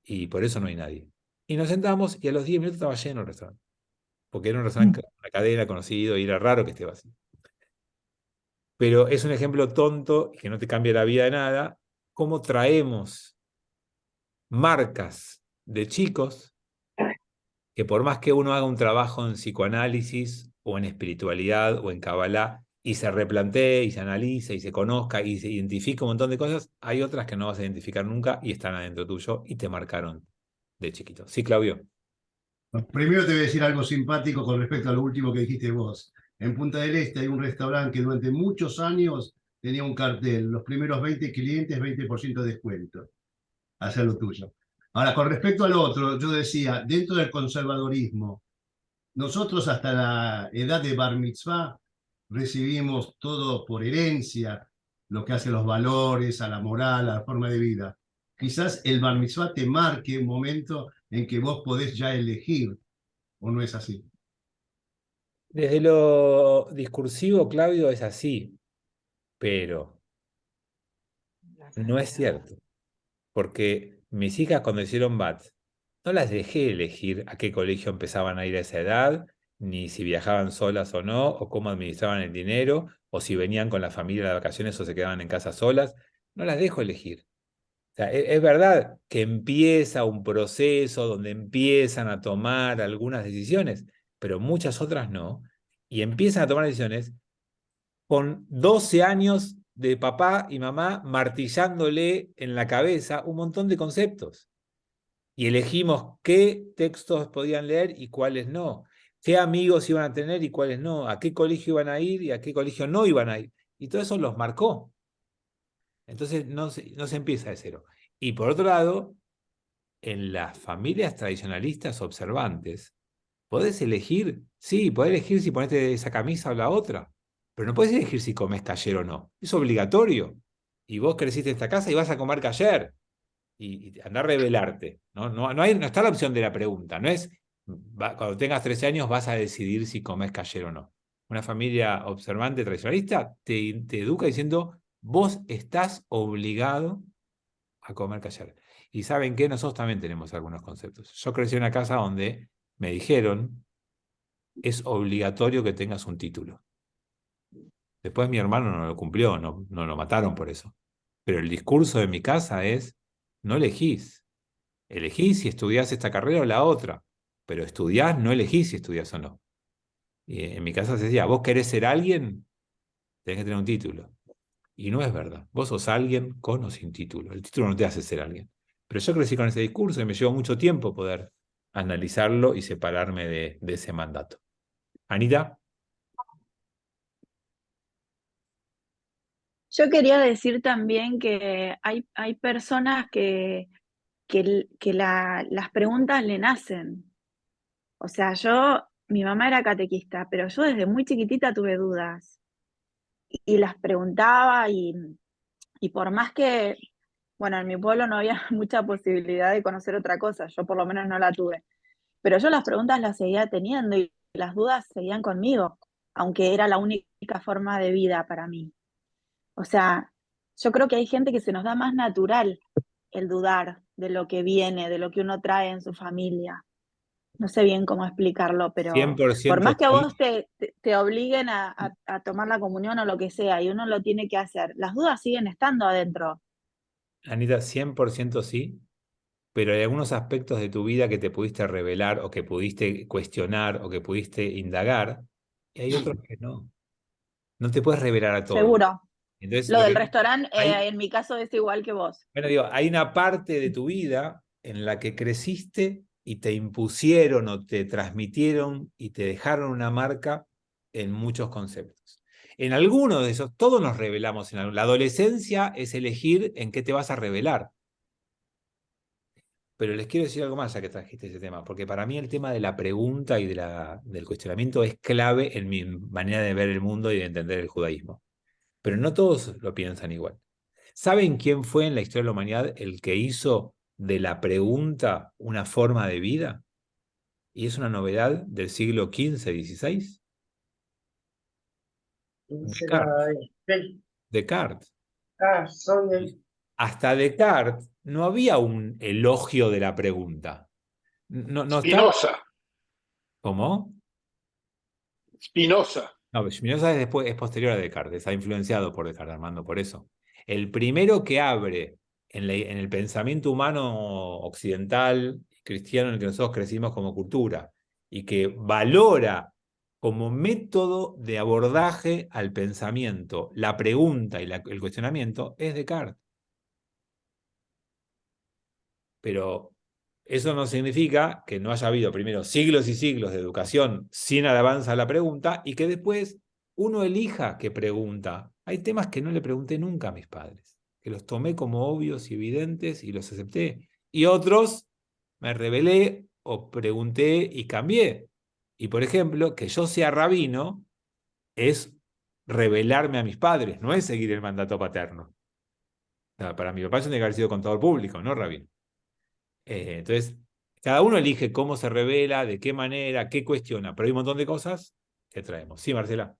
y por eso no hay nadie. Y nos sentamos y a los 10 minutos estaba lleno el restaurante, porque era un restaurante, una cadena conocido y era raro que esté vacío. Pero es un ejemplo tonto y que no te cambia la vida de nada, cómo traemos marcas de chicos que por más que uno haga un trabajo en psicoanálisis o en espiritualidad o en Kabbalah y se replantee y se analice y se conozca y se identifique un montón de cosas, hay otras que no vas a identificar nunca y están adentro tuyo y te marcaron de chiquito. Sí, Claudio. Primero te voy a decir algo simpático con respecto a lo último que dijiste vos. En Punta del Este hay un restaurante que durante muchos años tenía un cartel, los primeros 20 clientes, 20% de descuento. Hacer lo tuyo. Ahora, con respecto al otro, yo decía, dentro del conservadorismo, nosotros hasta la edad de Bar Mitzvah recibimos todo por herencia, lo que hace los valores, a la moral, a la forma de vida. Quizás el Bar Mitzvah te marque un momento en que vos podés ya elegir, ¿o no es así? Desde lo discursivo, Claudio, es así, pero no es cierto, porque mis hijas cuando hicieron BAT, no las dejé elegir a qué colegio empezaban a ir a esa edad, ni si viajaban solas o no, o cómo administraban el dinero, o si venían con la familia de vacaciones o se quedaban en casa solas. No las dejo elegir. O sea, es verdad que empieza un proceso donde empiezan a tomar algunas decisiones, pero muchas otras no. Y empiezan a tomar decisiones con 12 años de papá y mamá martillándole en la cabeza un montón de conceptos. Y elegimos qué textos podían leer y cuáles no, qué amigos iban a tener y cuáles no, a qué colegio iban a ir y a qué colegio no iban a ir. Y todo eso los marcó. Entonces no se empieza de cero. Y por otro lado, en las familias tradicionalistas observantes, podés elegir, sí, podés elegir si ponete esa camisa o la otra, pero no podés elegir si comes kasher o no. Es obligatorio. Y vos creciste en esta casa y vas a comer kasher. Y andá a revelarte. No está la opción de la pregunta. No es cuando tengas 13 años vas a decidir si comes kasher o no. Una familia observante tradicionalista te educa diciendo vos estás obligado a comer kasher. Y ¿saben qué? Nosotros también tenemos algunos conceptos. Yo crecí en una casa donde me dijeron es obligatorio que tengas un título. Después mi hermano no lo cumplió, no lo mataron por eso. Pero el discurso de mi casa es, no elegís. Elegís si estudiás esta carrera o la otra. Pero estudiás, no elegís si estudiás o no. Y en mi casa se decía, vos querés ser alguien, tenés que tener un título. Y no es verdad. Vos sos alguien con o sin título. El título no te hace ser alguien. Pero yo crecí con ese discurso y me llevó mucho tiempo poder analizarlo y separarme de ese mandato. Anita. Yo quería decir también que hay personas que las preguntas le nacen. O sea, mi mamá era catequista, pero yo desde muy chiquitita tuve dudas y las preguntaba y por más que, bueno, en mi pueblo no había mucha posibilidad de conocer otra cosa, yo por lo menos no la tuve, pero yo las preguntas las seguía teniendo y las dudas seguían conmigo, aunque era la única forma de vida para mí. O sea, yo creo que hay gente que se nos da más natural el dudar de lo que viene, de lo que uno trae en su familia. No sé bien cómo explicarlo, pero por 100% más que a sí. vos te obliguen a tomar la comunión o lo que sea, y uno lo tiene que hacer, las dudas siguen estando adentro. Anita, 100% sí. pero hay algunos aspectos de tu vida que te pudiste revelar o que pudiste cuestionar o que pudiste indagar, y hay otros que no. No te puedes revelar a todo. Seguro. Entonces, Lo lo del que restaurante, hay, en mi caso, es igual que vos. bueno, digo, hay una parte de tu vida en la que creciste y te impusieron o te transmitieron y te dejaron una marca en muchos conceptos. En algunos de esos, todos nos revelamos. La adolescencia es elegir en qué te vas a revelar. Pero les quiero decir algo más ya que trajiste ese tema, porque para mí el tema de la pregunta y del cuestionamiento es clave en mi manera de ver el mundo y de entender el judaísmo. Pero no todos lo piensan igual. ¿Saben quién fue en la historia de la humanidad el que hizo de la pregunta una forma de vida? Y es una novedad del siglo XV-XVI. Será Descartes. soy el... Hasta Descartes no había un elogio de la pregunta. No estaba... Spinoza. ¿Cómo? Spinoza. No, Spinoza es posterior a Descartes, está influenciado por Descartes, Armando, por eso. El primero que abre en el pensamiento humano occidental, cristiano, en el que nosotros crecimos como cultura, y que valora como método de abordaje al pensamiento la pregunta y el cuestionamiento, es Descartes. Pero eso no significa que no haya habido primero siglos y siglos de educación sin alabanza a la pregunta y que después uno elija qué pregunta. Hay temas que no le pregunté nunca a mis padres, que los tomé como obvios y evidentes y los acepté. Y otros me rebelé o pregunté y cambié. Y por ejemplo, que yo sea rabino es rebelarme a mis padres, no es seguir el mandato paterno. O sea, para mi papá yo tenía que haber sido contador público, no rabino. Entonces, cada uno elige cómo se revela, de qué manera, qué cuestiona, pero hay un montón de cosas que traemos. Sí, Marcela.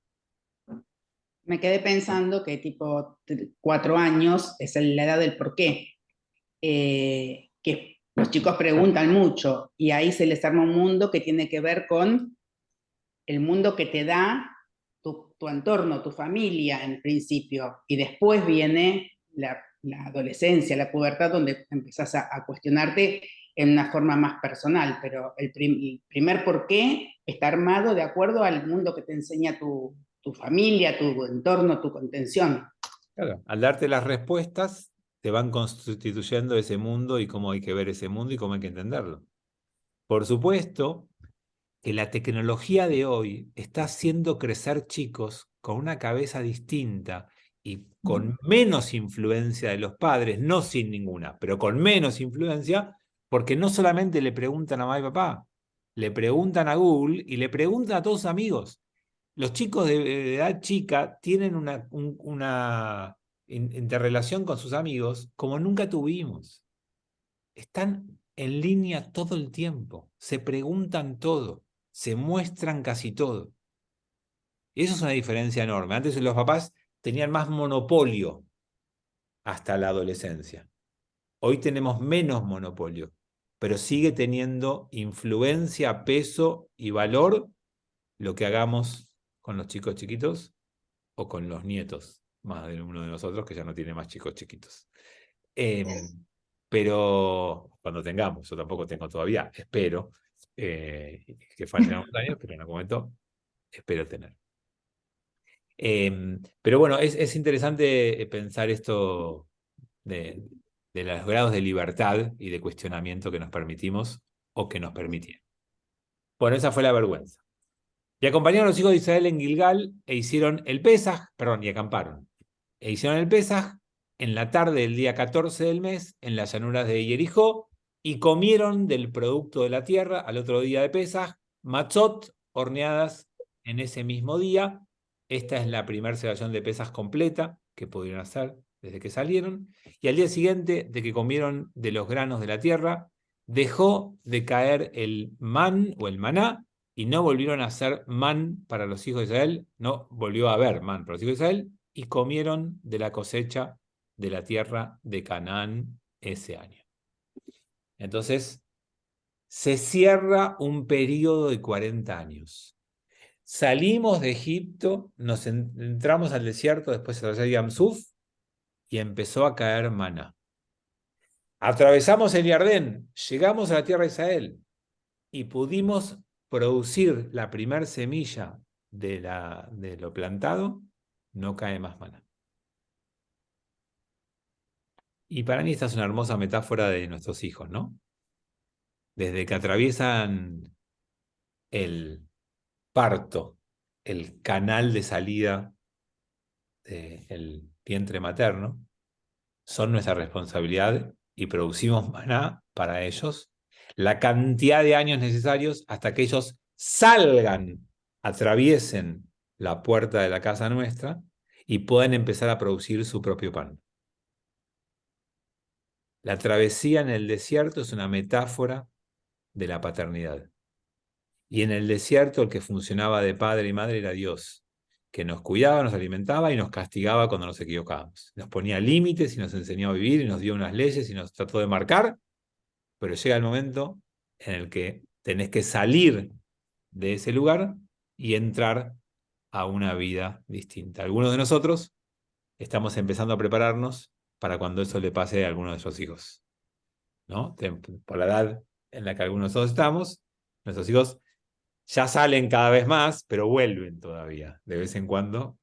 Me quedé pensando que tipo 4 años es la edad del por qué. Que los chicos preguntan mucho y ahí se les arma un mundo que tiene que ver con el mundo que te da tu entorno, tu familia en principio, y después viene la adolescencia, la pubertad, donde empezás a cuestionarte en una forma más personal, pero el primer porqué está armado de acuerdo al mundo que te enseña tu familia, tu entorno, tu contención. Claro, al darte las respuestas, te van constituyendo ese mundo y cómo hay que ver ese mundo y cómo hay que entenderlo. Por supuesto que la tecnología de hoy está haciendo crecer chicos con una cabeza distinta y con menos influencia de los padres, no sin ninguna, pero con menos influencia, porque no solamente le preguntan a mamá y papá, le preguntan a Google y le preguntan a todos sus amigos. Los chicos de edad chica tienen una interrelación con sus amigos como nunca tuvimos. Están en línea todo el tiempo, se preguntan todo, se muestran casi todo. Y eso es una diferencia enorme. Antes los papás tenían más monopolio hasta la adolescencia. Hoy tenemos menos monopolio, pero sigue teniendo influencia, peso y valor lo que hagamos con los chicos chiquitos o con los nietos, más de uno de nosotros que ya no tiene más chicos chiquitos. Pero cuando tengamos, yo tampoco tengo todavía, espero que falten unos años, pero en algún momento espero tener. Pero bueno, es interesante pensar esto de los grados de libertad y de cuestionamiento que nos permitimos o que nos permitieron. Bueno, esa fue la vergüenza. Y acompañaron a los hijos de Israel en Gilgal e hicieron el Pesaj, y acamparon. E hicieron el Pesaj en la tarde del día 14 del mes en las llanuras de Jericó y comieron del producto de la tierra al otro día de Pesaj, matzot horneadas en ese mismo día. Esta es la primera celebración de Pesaj completa que pudieron hacer desde que salieron. Y al día siguiente de que comieron de los granos de la tierra, dejó de caer el man o el maná y no volvieron a hacer man para los hijos de Israel, no volvió a haber man para los hijos de Israel, y comieron de la cosecha de la tierra de Canaán ese año. Entonces, se cierra un periodo de 40 años. Salimos de Egipto, nos entramos al desierto después de Yam Suf y empezó a caer maná. Atravesamos el Jordán, llegamos a la tierra de Israel y pudimos producir la primer semilla de lo plantado, no cae más maná. Y para mí esta es una hermosa metáfora de nuestros hijos, ¿no? Desde que atraviesan el parto, el canal de salida del vientre materno, son nuestra responsabilidad y producimos maná para ellos la cantidad de años necesarios hasta que ellos salgan, atraviesen la puerta de la casa nuestra y puedan empezar a producir su propio pan. La travesía en el desierto es una metáfora de la paternidad. Y en el desierto el que funcionaba de padre y madre era Dios, que nos cuidaba, nos alimentaba y nos castigaba cuando nos equivocábamos. Nos ponía límites y nos enseñó a vivir y nos dio unas leyes y nos trató de marcar, pero llega el momento en el que tenés que salir de ese lugar y entrar a una vida distinta. Algunos de nosotros estamos empezando a prepararnos para cuando eso le pase a alguno de nuestros hijos, ¿no? Por la edad en la que algunos de nosotros estamos, nuestros hijos ya salen cada vez más, pero vuelven todavía. De vez en cuando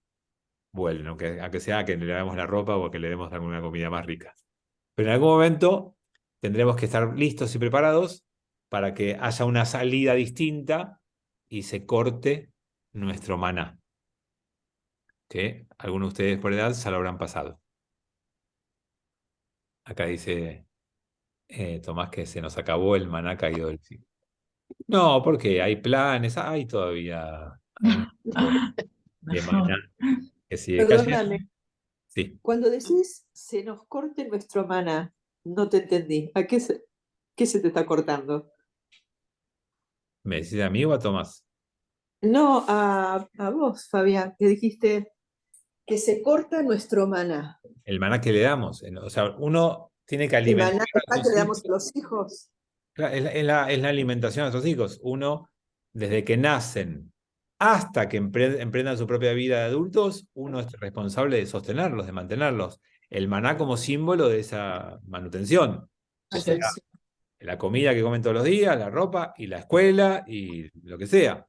vuelven, aunque sea que le lavemos la ropa o que le demos alguna comida más rica. Pero en algún momento tendremos que estar listos y preparados para que haya una salida distinta y se corte nuestro maná, que algunos de ustedes por edad ya lo habrán pasado. Acá dice Tomás que se nos acabó el maná caído del cielo. No, porque hay planes, hay todavía un poco de maná que sigue cayendo. Perdóname, Sí, cuando decís se nos corte nuestro maná, no te entendí. ¿Qué se te está cortando? ¿me decís a mí o a Tomás? No, a vos, Fabián, que dijiste que se corta nuestro maná. El maná que le damos. O sea, uno tiene que ¿El alimentar maná a que sus le damos hijos. a los hijos? Claro, es la alimentación a sus hijos. Uno, desde que nacen hasta que emprendan su propia vida de adultos, uno es responsable de sostenerlos, de mantenerlos. El maná como símbolo de esa manutención. O sea, Atención. la comida que comen todos los días, la ropa y la escuela y lo que sea.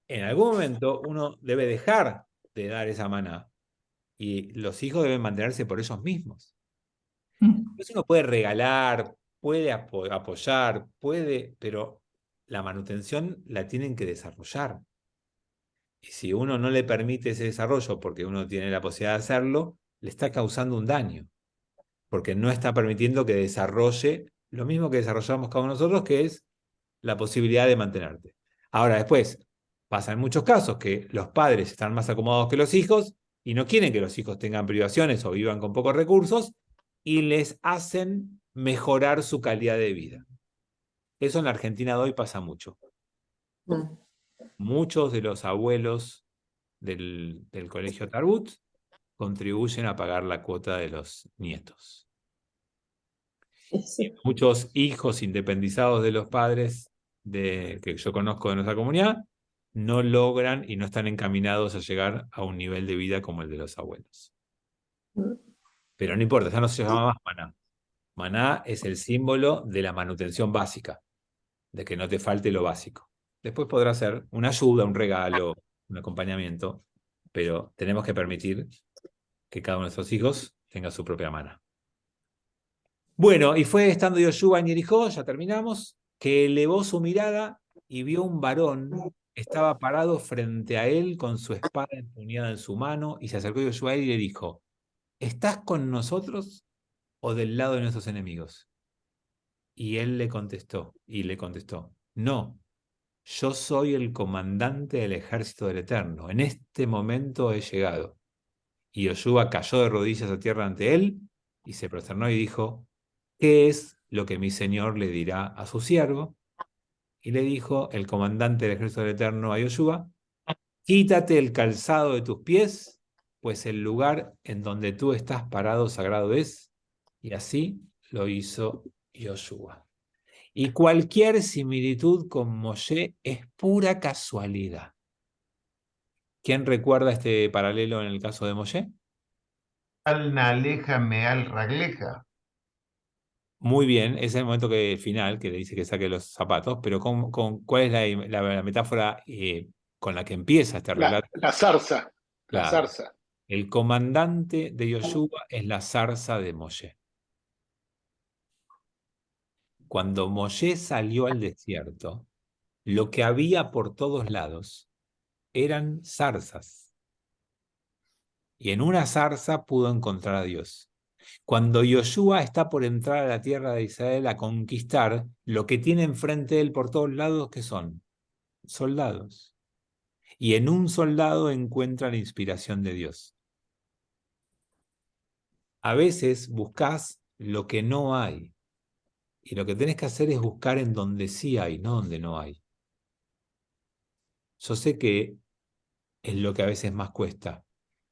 En algún momento uno debe dejar de dar esa maná y los hijos deben mantenerse por ellos mismos. Entonces uno puede regalar, puede apoyar, pero la manutención la tienen que desarrollar. Y si uno no le permite ese desarrollo porque uno tiene la posibilidad de hacerlo, le está causando un daño, porque no está permitiendo que desarrolle lo mismo que desarrollamos cada uno de nosotros, que es la posibilidad de mantenerte. Ahora, después, pasa en muchos casos que los padres están más acomodados que los hijos y no quieren que los hijos tengan privaciones o vivan con pocos recursos y les hacen mejorar su calidad de vida. Eso en la Argentina de hoy pasa mucho. Muchos de los abuelos del colegio Tarbut contribuyen a pagar la cuota de los nietos. Sí. Muchos hijos independizados de los padres que yo conozco de nuestra comunidad no logran y no están encaminados a llegar a un nivel de vida como el de los abuelos. Pero no importa, ya no se llama más maná. Maná es el símbolo de la manutención básica, de que no te falte lo básico. Después podrá ser una ayuda, un regalo, un acompañamiento, pero tenemos que permitir que cada uno de nuestros hijos tenga su propia maná. Bueno, y fue estando Yoshua en Jericó, ya terminamos, que elevó su mirada y vio un varón que estaba parado frente a él con su espada empuñada en su mano, y se acercó Yoshua a él y le dijo: ¿estás con nosotros o del lado de nuestros enemigos? Y él le contestó, no, yo soy el comandante del ejército del Eterno, en este momento he llegado. Y Yoshua cayó de rodillas a tierra ante él y se prosternó y dijo: ¿qué es lo que mi señor le dirá a su siervo? Y le dijo el comandante del ejército del Eterno a Yoshua: quítate el calzado de tus pies, pues el lugar en donde tú estás parado sagrado es. Y así lo hizo Yoshua. Y cualquier similitud con Moshe es pura casualidad. ¿Quién recuerda este paralelo en el caso de Moshe? Al Naleja Meal Ragleja. Muy bien, ese es el momento final que le dice que saque los zapatos, pero ¿cuál es la metáfora con la que empieza este relato? La zarza. La Claro. zarza. El comandante de Yoshua es la zarza de Moshe. Cuando Moshe salió al desierto, lo que había por todos lados eran zarzas. Y en una zarza pudo encontrar a Dios. Cuando Yoshua está por entrar a la tierra de Israel a conquistar, lo que tiene enfrente de él por todos lados, ¿qué son? Soldados. Y en un soldado encuentra la inspiración de Dios. A veces buscas lo que no hay. Y lo que tenés que hacer es buscar en donde sí hay, no donde no hay. Yo sé que es lo que a veces más cuesta,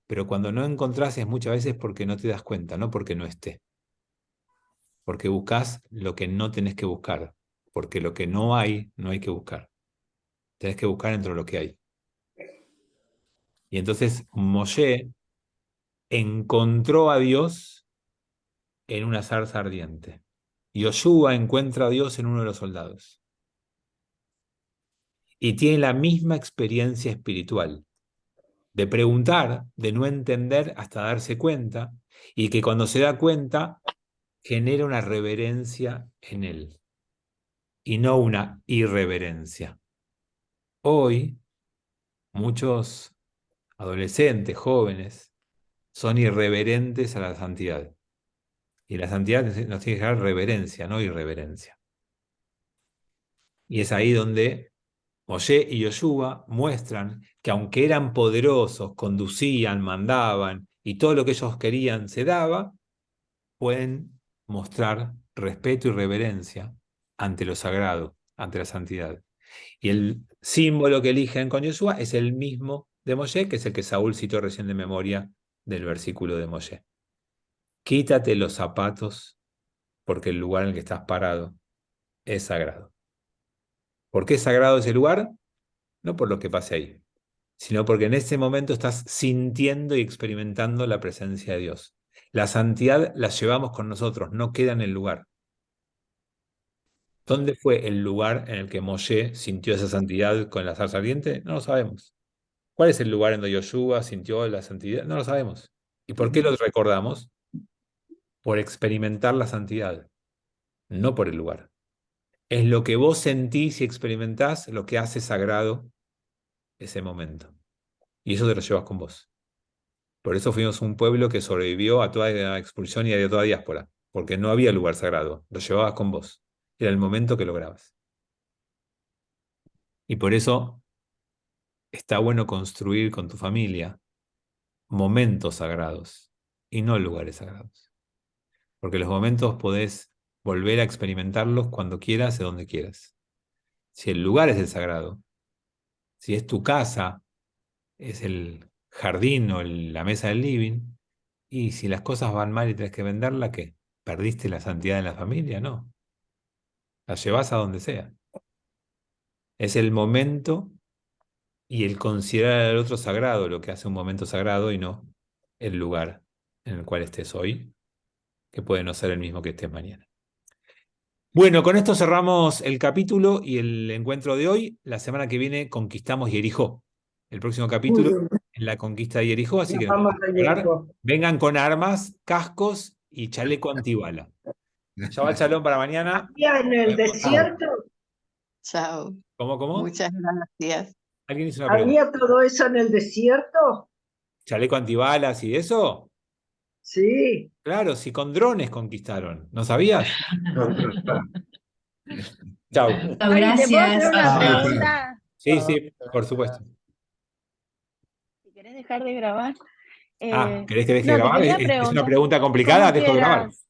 pero cuando no encontrás es muchas veces porque no te das cuenta, no porque no esté. Porque buscas lo que no tenés que buscar, porque lo que no hay que buscar. Tenés que buscar dentro de lo que hay. Y entonces Moshe encontró a Dios en una zarza ardiente. Yoshua encuentra a Dios en uno de los soldados. Y tiene la misma experiencia espiritual. De preguntar, de no entender hasta darse cuenta, y que cuando se da cuenta genera una reverencia en él, y no una irreverencia. Hoy, muchos adolescentes, jóvenes, son irreverentes a la santidad. Y la santidad nos tiene que generar reverencia, no irreverencia. Y es ahí donde Moshe y Yoshua muestran que aunque eran poderosos, conducían, mandaban, y todo lo que ellos querían se daba, pueden mostrar respeto y reverencia ante lo sagrado, ante la santidad. Y el símbolo que eligen con Yoshua es el mismo de Moshe, que es el que Saúl citó recién de memoria del versículo de Moshe. Quítate los zapatos porque el lugar en el que estás parado es sagrado. ¿Por qué es sagrado ese lugar? No por lo que pase ahí, sino porque en ese momento estás sintiendo y experimentando la presencia de Dios. La santidad la llevamos con nosotros, no queda en el lugar. ¿Dónde fue el lugar en el que Moshe sintió esa santidad con la zarza ardiente? No lo sabemos. ¿Cuál es el lugar en donde Yoshua sintió la santidad? No lo sabemos. ¿Y por qué lo recordamos? Por experimentar la santidad, no por el lugar. Es lo que vos sentís y experimentás lo que hace sagrado ese momento. Y eso te lo llevas con vos. Por eso fuimos un pueblo que sobrevivió a toda la expulsión y a toda diáspora, porque no había lugar sagrado, lo llevabas con vos. Era el momento que lograbas. Y por eso está bueno construir con tu familia momentos sagrados y no lugares sagrados. Porque los momentos podés volver a experimentarlos cuando quieras y donde quieras. Si el lugar es el sagrado, si es tu casa, es el jardín o la mesa del living, y si las cosas van mal y tenés que venderla, ¿qué? ¿Perdiste la santidad en la familia? No. La llevas a donde sea. Es el momento y el considerar al otro sagrado lo que hace un momento sagrado y no el lugar en el cual estés hoy, que puede no ser el mismo que estés mañana. Bueno, con esto cerramos el capítulo y el encuentro de hoy. La semana que viene conquistamos Jericó. El próximo capítulo es la conquista de Jericó, así que Vamos a Jericó. vengan con armas, cascos y chaleco antibala. Shabbat shalom para mañana. Había en el desierto, Chao. ¿Cómo? Muchas gracias. ¿Alguien hizo una pregunta? había todo eso en el desierto. ¿Chaleco antibalas y eso? Sí. Claro, si con drones conquistaron. ¿No sabías? Chau. Ay, ¿te puedo hacer una Gracias. pregunta? Sí, por supuesto. Si querés dejar de grabar. ¿Querés que deje de no, te grabar? quería ¿Es una preguntar, pregunta complicada? ¿cómo Dejo de grabar. quieras?